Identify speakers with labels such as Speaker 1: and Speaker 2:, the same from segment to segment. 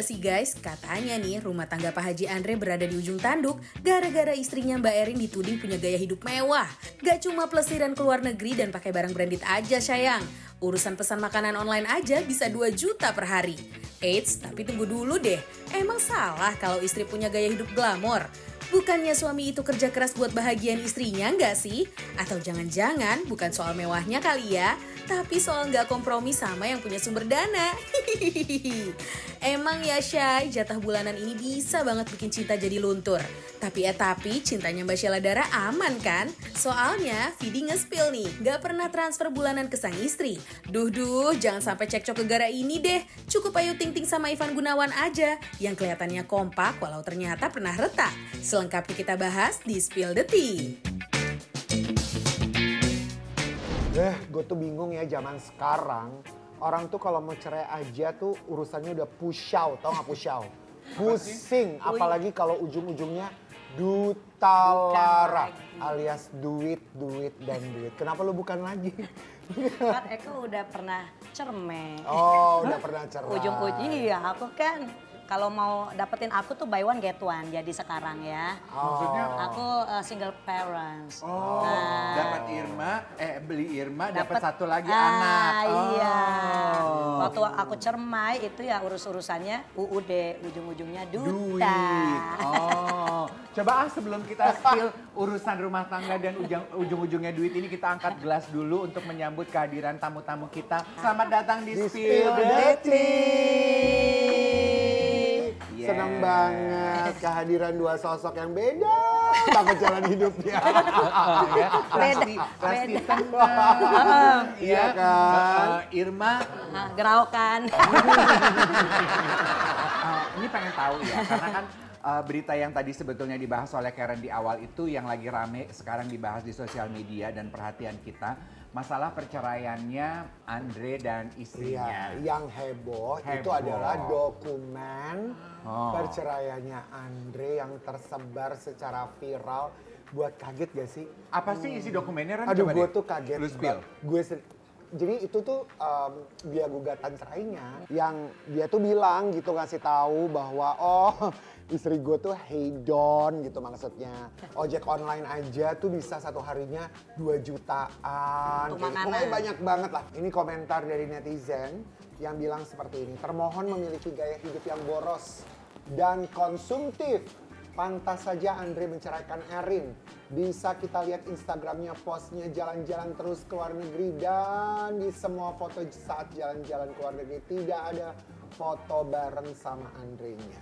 Speaker 1: sih guys, katanya nih rumah tangga Pak Haji Andre berada di ujung tanduk gara-gara istrinya Mbak Erin dituding punya gaya hidup mewah. Gak cuma plesiran ke luar negeri dan pakai barang branded aja sayang. Urusan pesan makanan online aja bisa 2 juta per hari. Eits, tapi tunggu dulu deh. Emang salah kalau istri punya gaya hidup glamor? Bukannya suami itu kerja keras buat bahagian istrinya nggak sih? Atau jangan-jangan bukan soal mewahnya kali ya, tapi soal nggak kompromi sama yang punya sumber dana. Emang ya Syai, jatah bulanan ini bisa banget bikin cinta jadi luntur. Tapi cintanya Mbak Sheila Dara aman kan? Soalnya Vidi nge-spill nih, nggak pernah transfer bulanan ke sang istri. Duh, jangan sampai cekcok gegara ini deh. Cukup Ayu Ting Ting sama Ivan Gunawan aja, yang kelihatannya kompak walau ternyata pernah retak. Selengkapnya kita bahas di Spill the Tea.
Speaker 2: Gue tuh bingung ya zaman sekarang. Orang tuh kalau mau cerai aja tuh urusannya udah pushau, tau gak pushau? Pusing, apalagi kalau ujung-ujungnya duta lara alias duit. Kenapa lu bukan lagi?
Speaker 3: Kan Eko udah pernah cerme.
Speaker 2: Oh, udah pernah cerai.
Speaker 3: Ujung-ujung iya, aku kan kalau mau dapetin aku tuh buy one get one jadi sekarang ya.
Speaker 4: Maksudnya?
Speaker 3: Aku single parents.
Speaker 4: Oh, dapat beli Irma dapat satu lagi
Speaker 3: anak.
Speaker 4: anak.
Speaker 3: Iya. Waktu aku cermai itu ya urus-urusannya UUD, ujung-ujungnya duta.
Speaker 4: Duit. Oh, coba sebelum kita spill urusan rumah tangga dan ujung-ujungnya duit ini kita angkat gelas dulu untuk menyambut kehadiran tamu-tamu kita. Selamat datang di Spill the Tea.
Speaker 2: Senang banget kehadiran 2 sosok yang beda banget jalan hidupnya.
Speaker 4: Pasti tenang.
Speaker 2: Iya kan?
Speaker 4: Irma.
Speaker 3: Geraukan.
Speaker 4: Ini pengen tahu ya, karena kan berita yang tadi sebetulnya dibahas oleh Karen di awal itu yang lagi rame sekarang dibahas di sosial media dan perhatian kita. Masalah perceraiannya Andre dan istrinya.
Speaker 2: Iya, yang heboh itu adalah dokumen perceraiannya Andre yang tersebar secara viral. Buat kaget gak sih?
Speaker 4: Apa sih isi dokumennya?
Speaker 2: Aduh, gue tuh kaget.
Speaker 4: Lu spill.
Speaker 2: Jadi itu tuh dia gugatan cerainya yang dia tuh bilang gitu, ngasih tahu bahwa istri gue tuh hedon gitu maksudnya. Ojek online aja tuh bisa satu harinya 2 jutaan. Pokoknya banyak banget lah. Ini komentar dari netizen yang bilang seperti ini. Termohon memiliki gaya hidup yang boros dan konsumtif. Pantas saja Andre menceraikan Erin. Bisa kita lihat Instagramnya, postnya jalan-jalan terus ke luar negeri. Dan di semua foto saat jalan-jalan ke luar negeri tidak ada foto bareng sama Andre-nya.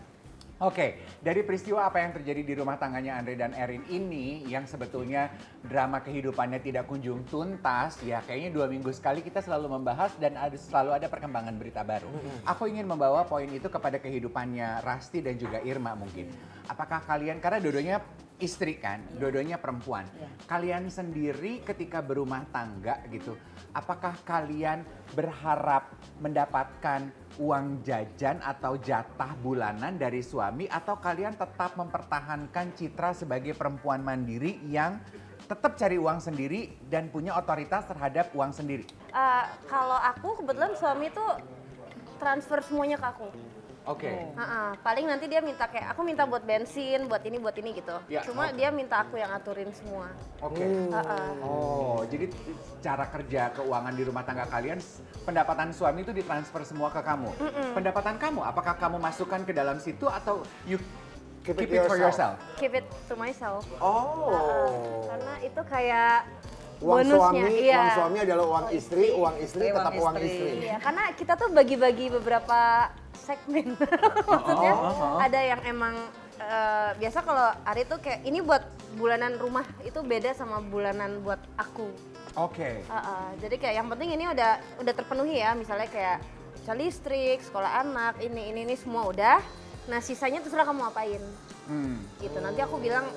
Speaker 4: Oke, dari peristiwa apa yang terjadi di rumah tangganya Andre dan Erin ini yang sebetulnya drama kehidupannya tidak kunjung tuntas, ya kayaknya 2 minggu sekali kita selalu membahas dan selalu ada perkembangan berita baru. Aku ingin membawa poin itu kepada kehidupannya Rasti dan juga Irma mungkin. Apakah kalian, karena dua-duanya istri kan, dua-duanya perempuan. Kalian sendiri ketika berumah tangga gitu, apakah kalian berharap mendapatkan uang jajan atau jatah bulanan dari suami atau kalian tetap mempertahankan citra sebagai perempuan mandiri yang tetap cari uang sendiri dan punya otoritas terhadap uang sendiri?
Speaker 5: Kalau aku kebetulan suami tuh transfer semuanya ke aku.
Speaker 4: Oke.
Speaker 5: Paling nanti dia minta kayak aku minta buat bensin, buat ini gitu.
Speaker 4: Ya,
Speaker 5: Cuma dia minta aku yang aturin semua.
Speaker 4: Oke. Oh, jadi cara kerja keuangan di rumah tangga kalian, pendapatan suami itu ditransfer semua ke kamu. Pendapatan kamu, apakah kamu masukkan ke dalam situ atau you keep it for yourself?
Speaker 5: Keep it to myself. Karena itu kayak
Speaker 2: Uang
Speaker 5: bonusnya.
Speaker 2: uang suami adalah uang istri tetap uang istri.
Speaker 5: Iya, karena kita tuh bagi-bagi beberapa segmen. Maksudnya ada yang emang biasa kalau Ari tuh kayak ini buat bulanan rumah itu beda sama bulanan buat aku.
Speaker 4: Oke.
Speaker 5: Jadi kayak yang penting ini udah terpenuhi ya, misalnya kayak listrik, sekolah anak, ini semua udah. Nah sisanya terserah kamu apain. Gitu. Nanti aku bilang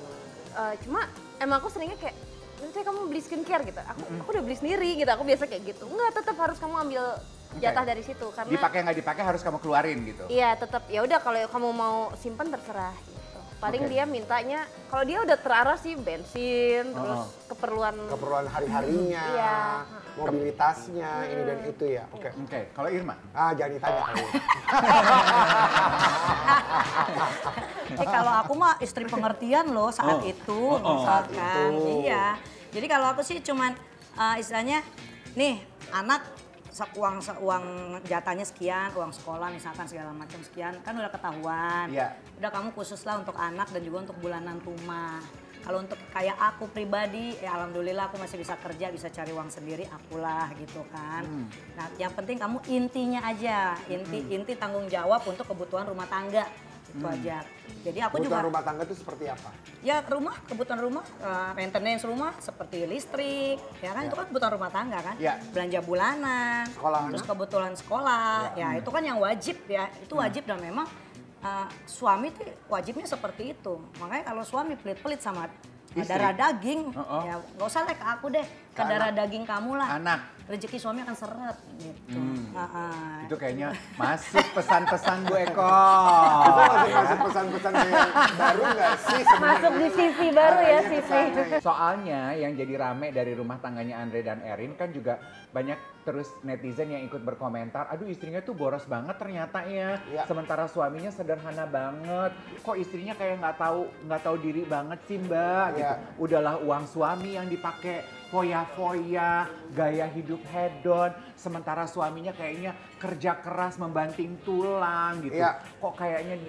Speaker 5: cuma emang aku seringnya kayak nanti kamu beli skincare gitu. Aku udah beli sendiri gitu. Aku biasa kayak gitu. Enggak, tetap harus kamu ambil jatah dari situ karena
Speaker 4: dipakai nggak dipakai harus kamu keluarin gitu.
Speaker 5: Iya, tetap ya udah kalau kamu mau simpan terserah gitu. Paling dia mintanya, kalau dia udah terarah sih bensin, terus keperluan
Speaker 2: hari-harinya,
Speaker 5: Iya.
Speaker 2: mobilitasnya, ini dan itu ya. Oke.
Speaker 4: Oke, kalau Irma?
Speaker 2: Jangan ditanya kali.
Speaker 3: Kalau aku mah istri pengertian loh saat itu, misalkan. Iya. Jadi kalau aku sih cuman istilahnya, nih anak uang jatahnya sekian, uang sekolah misalkan segala macam sekian, kan udah ketahuan.
Speaker 4: Iya.
Speaker 3: Udah kamu khusus lah untuk anak dan juga untuk bulanan rumah. Kalau untuk kayak aku pribadi, ya alhamdulillah aku masih bisa kerja, bisa cari uang sendiri, akulah gitu kan. Nah yang penting kamu intinya aja, inti tanggung jawab untuk kebutuhan rumah tangga. Itu aja. Jadi aku
Speaker 2: Kebutuhan
Speaker 3: juga
Speaker 2: rumah tangga itu seperti apa?
Speaker 3: ya kebutuhan rumah, maintenance rumah seperti listrik, ya kan itu kan kebutuhan rumah tangga kan.
Speaker 4: Ya.
Speaker 3: Belanja bulanan,
Speaker 2: Sekolah
Speaker 3: terus
Speaker 2: anak.
Speaker 3: kebutuhan sekolah, ya itu kan yang wajib ya, itu wajib dan memang suami tuh wajibnya seperti itu. Makanya kalau suami pelit-pelit sama
Speaker 4: Istri.
Speaker 3: darah daging, ya nggak usah deh ke aku deh, ke darah daging kamu lah.
Speaker 4: Anak.
Speaker 3: Rezeki suami akan seret gitu.
Speaker 4: Itu kayaknya masuk pesan-pesan Bu Eko.
Speaker 2: Itu masuk pesan-pesan yang baru nggak sih sebenarnya?
Speaker 5: masuk di sisi baru ya
Speaker 2: Arahnya ke
Speaker 5: sisi.
Speaker 2: sana ya.
Speaker 4: Soalnya yang jadi rame dari rumah tangganya Andre dan Erin kan juga banyak terus netizen yang ikut berkomentar, aduh istrinya tuh boros banget ternyata ya.
Speaker 2: Iya.
Speaker 4: Sementara suaminya sederhana banget. Kok istrinya kayak nggak tahu diri banget sih Mbak gitu.
Speaker 2: Iya.
Speaker 4: Udahlah uang suami yang dipakai foya-foya, gaya hidup hedon, sementara suaminya kayaknya kerja keras membanting tulang gitu.
Speaker 2: Iya.
Speaker 4: Kok kayaknya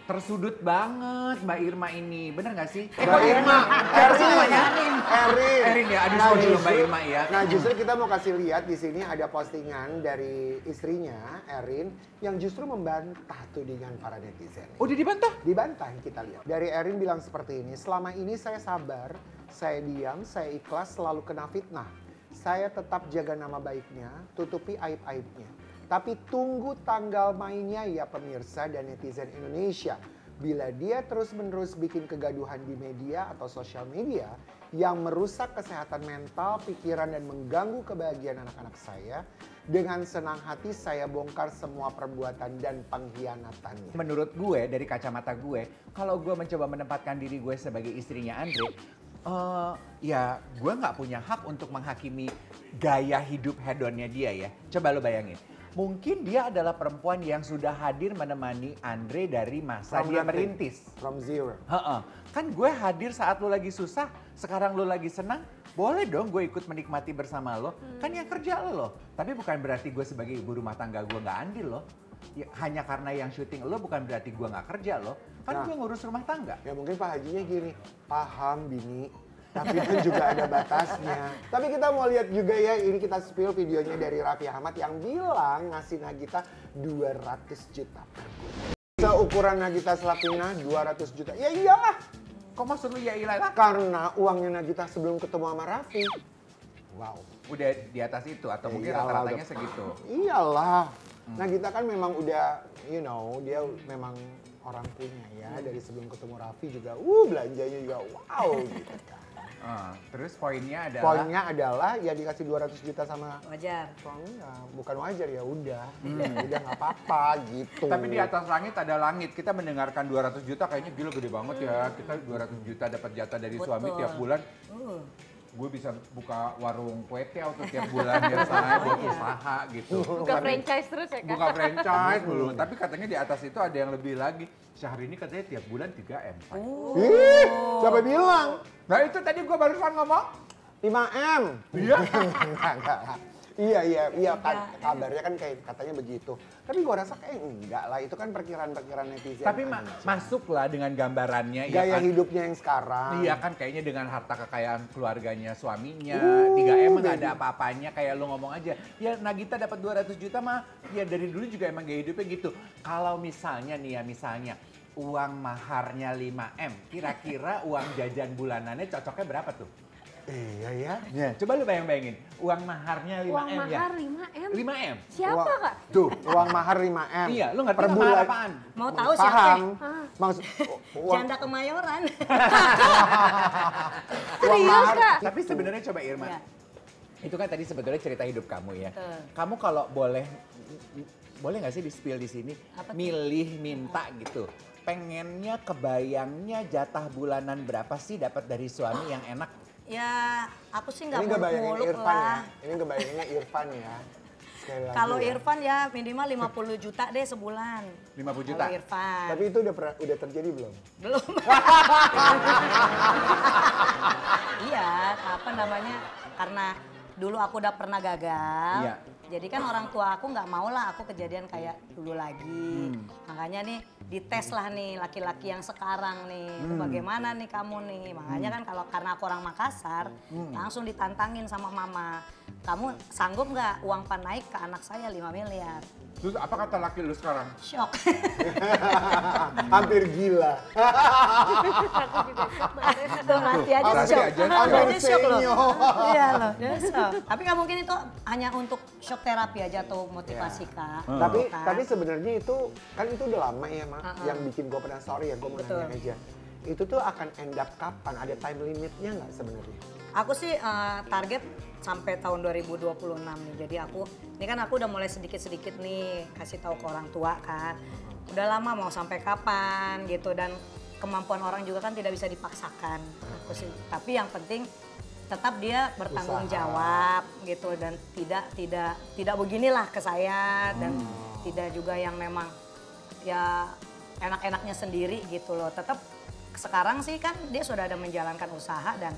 Speaker 4: tersudut banget Mbak Irma ini, bener gak sih?
Speaker 2: Mbak Irma,
Speaker 4: Harusnya namanya Erin.
Speaker 2: Erin.
Speaker 4: Erin ya, aduh sorry loh Mbak Irma ya.
Speaker 2: Nah justru kita mau kasih lihat di sini ada postingan dari istrinya Erin yang justru membantah tudingan para netizen.
Speaker 4: Udah dibantah?
Speaker 2: Dibantah kita lihat. Dari Erin bilang seperti ini, selama ini saya sabar, saya diam, saya ikhlas selalu kena fitnah. Saya tetap jaga nama baiknya, tutupi aib-aibnya. Tapi tunggu tanggal mainnya ya pemirsa dan netizen Indonesia. Bila dia terus-menerus bikin kegaduhan di media atau sosial media yang merusak kesehatan mental, pikiran dan mengganggu kebahagiaan anak-anak saya, dengan senang hati saya bongkar semua perbuatan dan pengkhianatannya.
Speaker 4: Menurut gue, dari kacamata gue, kalau gue mencoba menempatkan diri gue sebagai istrinya Andre, ya gue nggak punya hak untuk menghakimi gaya hidup hedonnya dia ya. Coba lo bayangin. Mungkin dia adalah perempuan yang sudah hadir menemani Andre dari masa dia merintis.
Speaker 2: From zero.
Speaker 4: Heeh. Kan gue hadir saat lo lagi susah, sekarang lo lagi senang, boleh dong gue ikut menikmati bersama lo. Kan yang kerja lo. Tapi bukan berarti gue sebagai ibu rumah tangga gue nggak andil lo. Ya, hanya karena yang syuting lo bukan berarti gue nggak kerja lo. Kan
Speaker 2: Nah.
Speaker 4: gue ngurus rumah tangga.
Speaker 2: Ya mungkin Pak Hajinya gini, paham Bini, tapi kan juga ada batasnya. Tapi kita mau lihat juga ya, ini kita spill videonya dari Raffi Ahmad yang bilang ngasih Nagita 200 juta per bulan. Seukuran Nagita Slavina 200 juta, ya iyalah.
Speaker 4: Kok maksud lu ya ilah?
Speaker 2: Karena uangnya Nagita sebelum ketemu sama Raffi. Wow.
Speaker 4: Udah di atas itu atau mungkin
Speaker 2: Iyalah,
Speaker 4: rata-ratanya
Speaker 2: udah.
Speaker 4: segitu?
Speaker 2: Iyalah. Nagita kan memang udah, you know, dia memang orang punya ya. Dari sebelum ketemu Raffi juga, belanjanya juga wow gitu kan.
Speaker 4: Terus poinnya adalah
Speaker 2: Poinnya adalah ya dikasih 200 juta sama
Speaker 3: Wajar.
Speaker 2: suaminya. Bukan wajar ya udah. Udah nggak apa-apa gitu.
Speaker 4: tapi di atas langit ada langit. Kita mendengarkan 200 juta kayaknya gila gede banget ya. Kita 200 juta dapat jatah dari suami
Speaker 3: Betul.
Speaker 4: tiap bulan. Gue bisa buka warung kue tiaw tuh tiap bulan ya saya buat usaha gitu.
Speaker 5: Buka franchise terus ya kan?
Speaker 4: Buka franchise dulu. Tapi katanya di atas itu ada yang lebih lagi. Syahrini katanya tiap bulan 3M. Pak.
Speaker 2: Ih, siapa bilang?
Speaker 4: Nah itu tadi gue barusan ngomong.
Speaker 2: 5M.
Speaker 4: Iya.
Speaker 2: Enggak. Iya kan kabarnya kan kayak katanya begitu. Tapi gua rasa kayak enggak lah, itu kan perkiraan-perkiraan netizen.
Speaker 4: Tapi
Speaker 2: aja.
Speaker 4: masuklah dengan gambarannya.
Speaker 2: Gaya
Speaker 4: ya kan?
Speaker 2: hidupnya yang sekarang.
Speaker 4: Iya kan kayaknya dengan harta kekayaan keluarganya suaminya, 3M nggak ada apa-apanya kayak lu ngomong aja. Ya Nagita dapat 200 juta mah ya dari dulu juga emang gaya hidupnya gitu. Kalau misalnya nih ya uang maharnya 5M, kira-kira uang jajan bulanannya cocoknya berapa tuh?
Speaker 2: Iya ya.
Speaker 4: Ya, coba lu bayangin, uang maharnya 5M
Speaker 5: Uang
Speaker 4: ya.
Speaker 5: mahar 5M?
Speaker 4: 5M.
Speaker 5: Siapa
Speaker 2: Uang-
Speaker 5: Kak?
Speaker 2: Tuh, uang mahar 5M.
Speaker 4: Iya, lu ngerti
Speaker 2: per
Speaker 4: nggak
Speaker 2: bulan.
Speaker 4: mahar apaan?
Speaker 3: Mau tahu siapa?
Speaker 2: Paham. Maksud uang,
Speaker 3: Janda Kemayoran.
Speaker 2: uang mahar.
Speaker 5: Kak?
Speaker 4: Tapi sebenarnya coba Irma,
Speaker 3: Iya.
Speaker 4: itu kan tadi sebetulnya cerita hidup kamu ya.
Speaker 3: Betul.
Speaker 4: Kamu kalau boleh nggak sih di spill di sini,
Speaker 3: Apa tuh?
Speaker 4: milih minta gitu. pengennya, kebayangnya jatah bulanan berapa sih dapat dari suami yang enak?
Speaker 3: Ya aku sih nggak
Speaker 2: Ini ngebayangin
Speaker 3: muluk-muluk
Speaker 2: Irfan ya.
Speaker 3: lah.
Speaker 2: Ini ngebayanginnya Irfan ya. Sekali lagi
Speaker 3: Kalau
Speaker 2: ya.
Speaker 3: Irfan ya minimal 50 juta deh sebulan.
Speaker 4: 50 juta?
Speaker 3: Kalau Irfan.
Speaker 2: Tapi itu udah terjadi belum?
Speaker 3: Belum. Iya, apa namanya? Karena dulu aku udah pernah gagal.
Speaker 4: Iya.
Speaker 3: Jadi kan orang tua aku nggak mau lah aku kejadian kayak dulu lagi. Makanya nih dites lah nih laki-laki yang sekarang nih. Bagaimana nih kamu nih? Makanya kan kalau karena aku orang Makassar, langsung ditantangin sama mama. Kamu sanggup nggak uang pan naik ke anak saya 5 miliar?
Speaker 4: Terus apa kata laki lu sekarang?
Speaker 3: Shock.
Speaker 2: Hampir gila.
Speaker 3: Tuh Mati aja
Speaker 4: Mati
Speaker 3: shock.
Speaker 4: aja
Speaker 3: Mati
Speaker 4: shock.
Speaker 3: aja shock loh.
Speaker 2: Senyum.
Speaker 3: Iya loh, dia shock. Tapi nggak mungkin itu hanya untuk shock terapi aja atau motivasi Kak.
Speaker 2: Tapi
Speaker 3: Kan?
Speaker 2: tapi sebenarnya itu kan itu udah lama ya, Mak. Yang bikin gue penasaran ya, gue mau
Speaker 3: Betul.
Speaker 2: nanya aja. Itu tuh akan end up kapan? Ada time limitnya nggak sebenarnya?
Speaker 3: Aku sih target sampai tahun 2026 nih. Jadi ini kan aku udah mulai sedikit-sedikit nih kasih tahu ke orang tua kan. Udah lama mau sampai kapan gitu dan kemampuan orang juga kan tidak bisa dipaksakan. Aku sih. Tapi yang penting tetap dia bertanggung
Speaker 2: Usaha.
Speaker 3: jawab gitu dan tidak beginilah ke saya dan tidak juga yang memang ya enak-enaknya sendiri gitu loh. Tetap sekarang sih kan dia sudah ada menjalankan usaha dan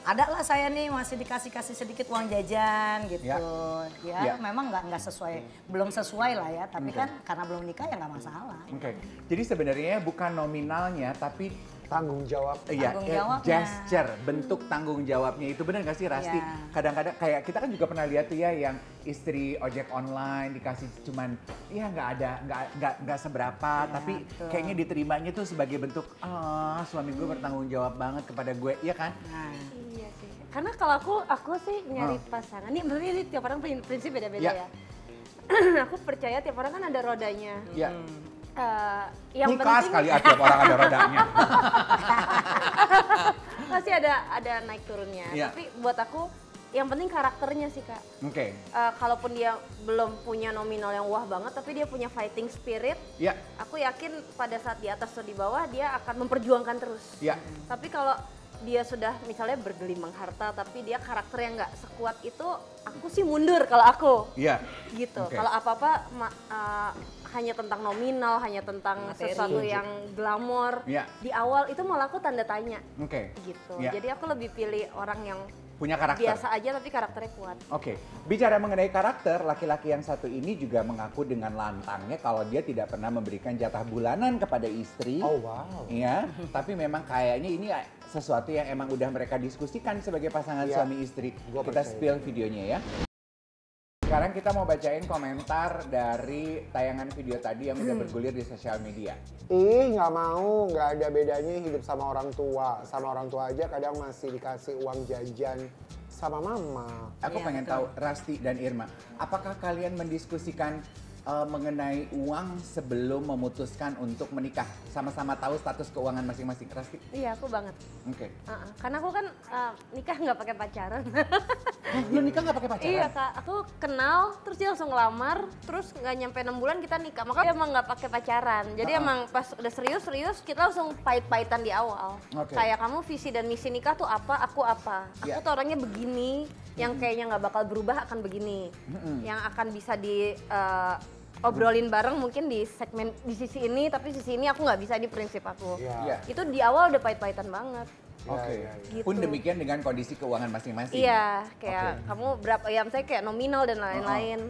Speaker 3: ada lah saya nih masih dikasih sedikit uang jajan gitu. Ya, memang nggak sesuai, belum sesuai lah ya. Tapi kan karena belum nikah ya nggak masalah.
Speaker 4: Oke. Jadi sebenarnya bukan nominalnya tapi
Speaker 2: Tanggung jawab.
Speaker 4: iya,
Speaker 3: Tanggung jawabnya.
Speaker 4: gesture, bentuk tanggung jawabnya itu benar nggak sih Rasti?
Speaker 3: Iya.
Speaker 4: Kadang-kadang kayak kita kan juga pernah lihat tuh ya yang istri ojek online dikasih cuman ya nggak seberapa, tapi
Speaker 3: betul.
Speaker 4: kayaknya diterimanya tuh sebagai bentuk suami gue bertanggung jawab banget kepada gue, iya kan?
Speaker 3: Nah,
Speaker 5: Iya sih. Karena kalau aku sih nyari pasangan. Nih berarti ini tiap orang prinsip beda-beda
Speaker 4: Ya.
Speaker 5: ya. Aku percaya tiap orang kan ada rodanya.
Speaker 4: Iya.
Speaker 5: Yang
Speaker 4: Kulkas
Speaker 5: penting
Speaker 4: kali tiap orang ada rodanya.
Speaker 5: pasti ada naik turunnya.
Speaker 4: Iya.
Speaker 5: Tapi buat aku yang penting karakternya sih Kak.
Speaker 4: Oke.
Speaker 5: Kalaupun dia belum punya nominal yang wah banget, tapi dia punya fighting spirit.
Speaker 4: Iya.
Speaker 5: Aku yakin pada saat di atas atau di bawah dia akan memperjuangkan terus.
Speaker 4: Iya.
Speaker 5: Tapi kalau dia sudah misalnya bergelimang harta tapi dia karakter yang nggak sekuat itu, aku sih mundur kalau aku.
Speaker 4: Iya.
Speaker 5: Gitu.
Speaker 4: Oke.
Speaker 5: Kalau apa-apa hanya tentang nominal, hanya tentang
Speaker 3: Materi.
Speaker 5: sesuatu yang glamor.
Speaker 4: Iya.
Speaker 5: Di awal itu malah aku tanda tanya.
Speaker 4: Oke.
Speaker 5: Gitu.
Speaker 4: Iya.
Speaker 5: Jadi aku lebih pilih orang yang
Speaker 4: Punya karakter.
Speaker 5: biasa aja tapi karakternya kuat.
Speaker 4: Oke, bicara mengenai karakter, laki-laki yang satu ini juga mengaku dengan lantangnya kalau dia tidak pernah memberikan jatah bulanan kepada istri.
Speaker 2: Oh wow.
Speaker 4: Iya, tapi memang kayaknya ini sesuatu yang emang udah mereka diskusikan sebagai pasangan
Speaker 2: Iya,
Speaker 4: suami istri.
Speaker 2: gua
Speaker 4: Kita
Speaker 2: percaya.
Speaker 4: spill videonya ya. Sekarang kita mau bacain komentar dari tayangan video tadi yang udah bergulir di sosial media.
Speaker 2: Ih, nggak mau, nggak ada bedanya hidup sama orang tua. Sama orang tua aja kadang masih dikasih uang jajan sama mama.
Speaker 4: Aku
Speaker 3: Iya,
Speaker 4: pengen
Speaker 3: betul.
Speaker 4: tahu Rasti dan Irma, apakah kalian mendiskusikan mengenai uang sebelum memutuskan untuk menikah? Sama-sama tahu status keuangan masing-masing. Rasti?
Speaker 5: Iya, aku banget.
Speaker 4: Oke.
Speaker 5: Karena aku kan nikah nggak pakai pacaran.
Speaker 4: Lu nikah nggak pakai pacaran?
Speaker 5: Iya Kak, aku kenal, terus dia langsung ngelamar, terus nggak nyampe 6 bulan kita nikah. Makanya emang nggak pakai pacaran. Jadi emang pas udah serius kita langsung pahit-pahitan di awal.
Speaker 4: Oke.
Speaker 5: Kayak kamu visi dan misi nikah tuh apa, aku apa. Aku
Speaker 4: Iya.
Speaker 5: tuh orangnya begini, yang kayaknya nggak bakal berubah akan begini. Yang akan bisa di obrolin bareng mungkin di segmen di sisi ini, tapi sisi ini aku nggak bisa, di prinsip aku.
Speaker 2: Iya.
Speaker 5: Itu di awal udah pahit-pahitan banget.
Speaker 4: Oke.
Speaker 2: Iya, iya,
Speaker 5: iya.
Speaker 4: Pun
Speaker 5: Gitu.
Speaker 4: demikian dengan kondisi keuangan masing-masing.
Speaker 5: Iya, kayak kamu berapa ya, misalnya kayak nominal dan lain-lain.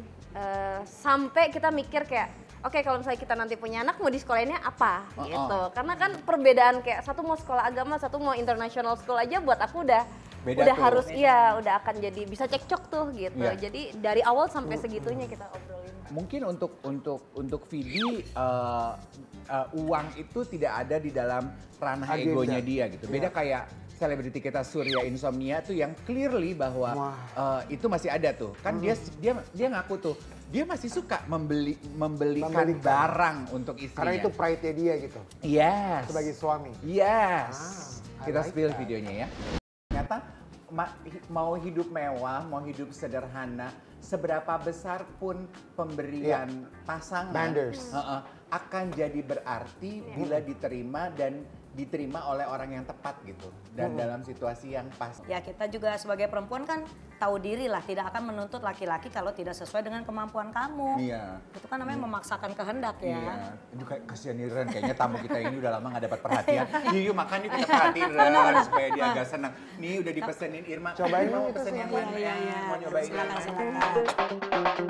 Speaker 5: Sampai kita mikir kayak, oke kalau misalnya kita nanti punya anak mau di sekolahinnya apa gitu. Karena kan perbedaan kayak satu mau sekolah agama, satu mau international school aja buat aku udah
Speaker 4: Beda tuh.
Speaker 5: harus iya, udah akan jadi bisa cekcok tuh gitu.
Speaker 4: Iya.
Speaker 5: Jadi dari awal sampai segitunya kita obrolin.
Speaker 4: Mungkin untuk Vidi uang itu tidak ada di dalam ranah
Speaker 2: Agenda.
Speaker 4: egonya dia gitu. Beda kayak selebriti kita Surya Insomnia tuh yang clearly bahwa itu masih ada tuh. Kan dia ngaku tuh dia masih suka membelikan barang untuk istrinya.
Speaker 2: Karena itu pride-nya dia gitu.
Speaker 4: Yes.
Speaker 2: Sebagai suami.
Speaker 4: Yes.
Speaker 2: I
Speaker 4: Kita
Speaker 2: like
Speaker 4: spill
Speaker 2: that.
Speaker 4: videonya ya. Ternyata mau hidup mewah, mau hidup sederhana, seberapa besar pun pemberian pasangan,
Speaker 2: Banders.
Speaker 4: akan jadi berarti bila diterima dan diterima oleh orang yang tepat gitu dan dalam situasi yang pas.
Speaker 3: Ya kita juga sebagai perempuan kan tahu diri lah, tidak akan menuntut laki-laki kalau tidak sesuai dengan kemampuan kamu.
Speaker 4: Iya.
Speaker 3: Itu kan namanya memaksakan kehendak ya.
Speaker 4: Iya. Itu kayak kasihan nih Ren, kayaknya tamu kita ini udah lama gak dapat perhatian. Yuk makan yuk kita perhatiin Ren supaya dia agak senang. Nih udah dipesenin Irma.
Speaker 2: Cobain
Speaker 4: Irma
Speaker 2: dong
Speaker 4: mau
Speaker 2: itu
Speaker 4: pesen yang
Speaker 2: semua.
Speaker 4: mana? Mau nyobain yang
Speaker 3: Silakan,
Speaker 4: mana?
Speaker 3: silakan.